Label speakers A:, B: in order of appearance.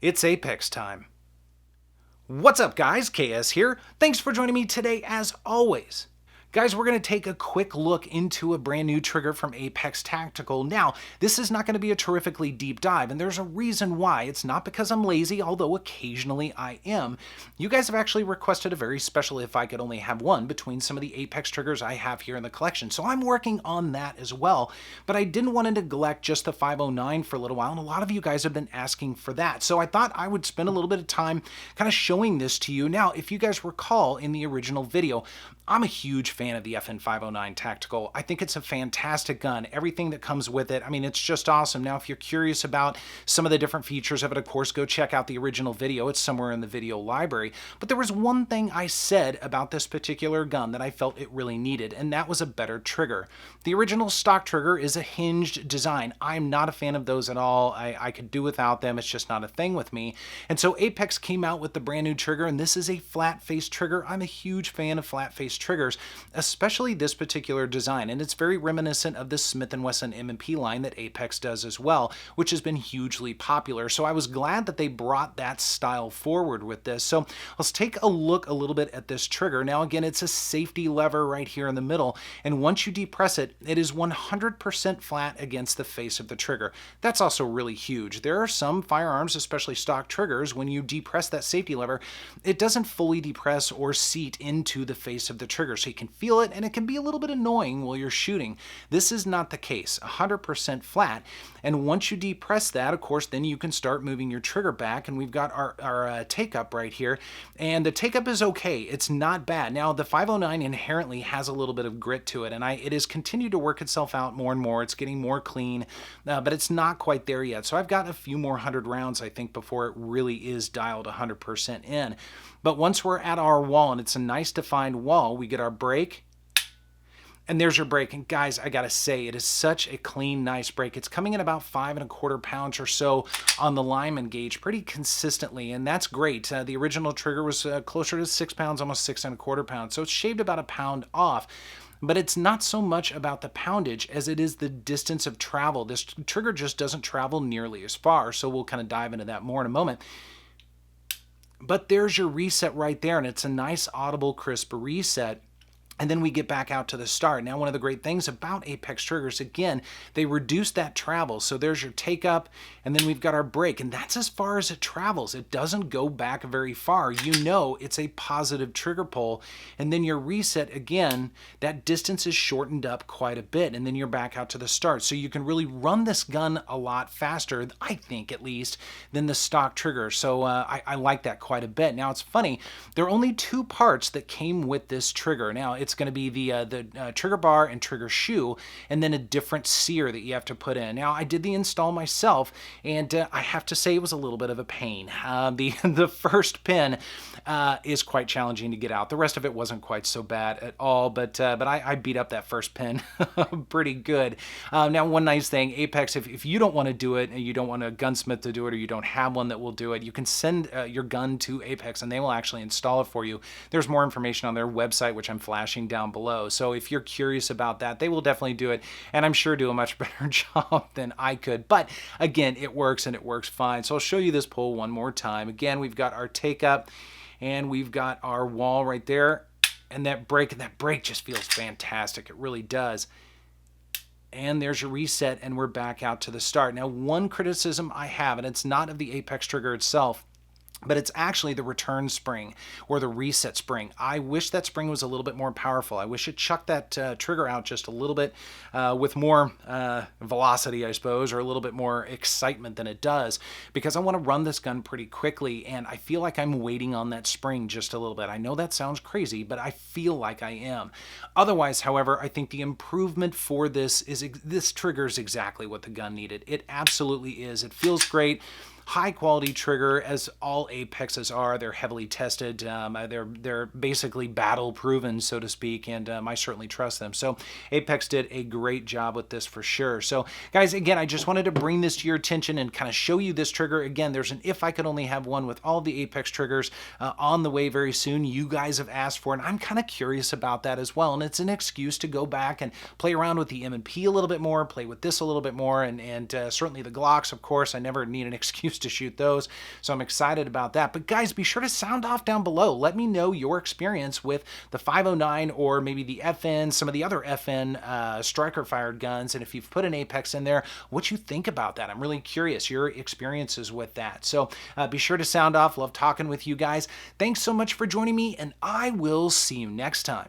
A: It's Apex time. What's up, guys? KS here. Thanks for joining me today as always. Guys, we're going to take a quick look into a brand new trigger from Apex Tactical. Now, this is not going to be a terrifically deep dive, and there's a reason why. It's not because I'm lazy, although occasionally I am. You guys have actually requested a very special if I could only have one between some of the Apex triggers I have here in the collection, so I'm working on that as well. But I didn't want to neglect just the 509 for a little while, and a lot of you guys have been asking for that. So I thought I would spend a little bit of time kind of showing this to you. Now, if you guys recall in the original video, I'm a huge fan of the FN509 Tactical. I think it's a fantastic gun. Everything that comes with it, I mean, it's just awesome. Now, if you're curious about some of the different features of it, of course, go check out the original video. It's somewhere in the video library. But there was one thing I said about this particular gun that I felt it really needed, and that was a better trigger. The original stock trigger is a hinged design. I'm not a fan of those at all. I could do without them. It's just not a thing with me. And so Apex came out with the brand new trigger, and this is a flat-face trigger. I'm a huge fan of flat-face triggers, especially this particular design, and it's very reminiscent of the Smith & Wesson M&P line that Apex does as well, which has been hugely popular. So I was glad that they brought that style forward with this. So let's take a look a little bit at this trigger. Now again, it's a safety lever right here in the middle, and once you depress it, it is 100% flat against the face of the trigger. That's also really huge. There are some firearms, especially stock triggers, when you depress that safety lever, it doesn't fully depress or seat into the face of the trigger. So you can feel it, and it can be a little bit annoying while you're shooting. This is not the case, 100% flat. And once you depress that, of course, then you can start moving your trigger back, and we've got our take-up right here. And the take-up is okay. It's not bad. Now, the 509 inherently has a little bit of grit to it, and it has continued to work itself out more and more. It's getting more clean, but it's not quite there yet. So I've got a few more 100 rounds, I think, before it really is dialed 100% in. But once we're at our wall, and it's a nice defined wall, we get our break, and there's your break. And guys, I gotta say, it is such a clean, nice break. It's coming in about 5¼ pounds or so on the Lyman gauge pretty consistently, and that's great. The original trigger was closer to 6 pounds, almost 6¼ pounds, so it's shaved about a pound off. But it's not so much about the poundage as it is the distance of travel. This trigger just doesn't travel nearly as far, so we'll kind of dive into that more in a moment. But there's your reset right there, and it's a nice audible, crisp reset. And then we get back out to the start. Now, one of the great things about Apex triggers, again, they reduce that travel. So there's your take up, and then we've got our break, and that's as far as it travels. It doesn't go back very far. You know it's a positive trigger pull. And then your reset, again, that distance is shortened up quite a bit, and then you're back out to the start. So you can really run this gun a lot faster, I think at least, than the stock trigger. So I like that quite a bit. Now, it's funny, there are only 2 parts that came with this trigger. Now, it's going to be the trigger bar and trigger shoe, and then a different sear that you have to put in. Now, I did the install myself, and I have to say it was a little bit of a pain. The first pin is quite challenging to get out. The rest of it wasn't quite so bad at all, but I beat up that first pin pretty good. Now, one nice thing, Apex, if you don't want to do it, and you don't want a gunsmith to do it, or you don't have one that will do it, you can send your gun to Apex, and they will actually install it for you. There's more information on their website, which I'm flashing down below. So if you're curious about that, they will definitely do it, and I'm sure do a much better job than I could. But again, it works, and it works fine. So I'll show you this pull one more time. Again, we've got our take up, and we've got our wall right there, and that break just feels fantastic. It really does. And there's your reset, and we're back out to the start. Now, one criticism I have, and it's not of the Apex trigger itself, but it's actually the return spring or the reset spring. I wish that spring was a little bit more powerful. I wish it chucked that trigger out just a little bit with more velocity, I suppose, or a little bit more excitement than it does, because I want to run this gun pretty quickly, and I feel like I'm waiting on that spring just a little bit. I know that sounds crazy, but I feel like I am. Otherwise, however, I think the improvement for this trigger is exactly what the gun needed. It absolutely is. It feels great. High quality trigger, as all Apexes are. They're heavily tested. They're basically battle proven, so to speak, and I certainly trust them. So Apex did a great job with this for sure. So guys, again, I just wanted to bring this to your attention and kind of show you this trigger. Again, there's an if I could only have one with all the Apex triggers on the way very soon. You guys have asked for it, and I'm kind of curious about that as well. And it's an excuse to go back and play around with the M&P a little bit more, play with this a little bit more, and certainly the Glocks, of course. I never need an excuse used to shoot those, so I'm excited about that. But guys, be sure to sound off down below. Let me know your experience with the 509 or maybe the FN, some of the other FN striker-fired guns, and if you've put an Apex in there, what you think about that. I'm really curious, your experiences with that. So be sure to sound off. Love talking with you guys. Thanks so much for joining me, and I will see you next time.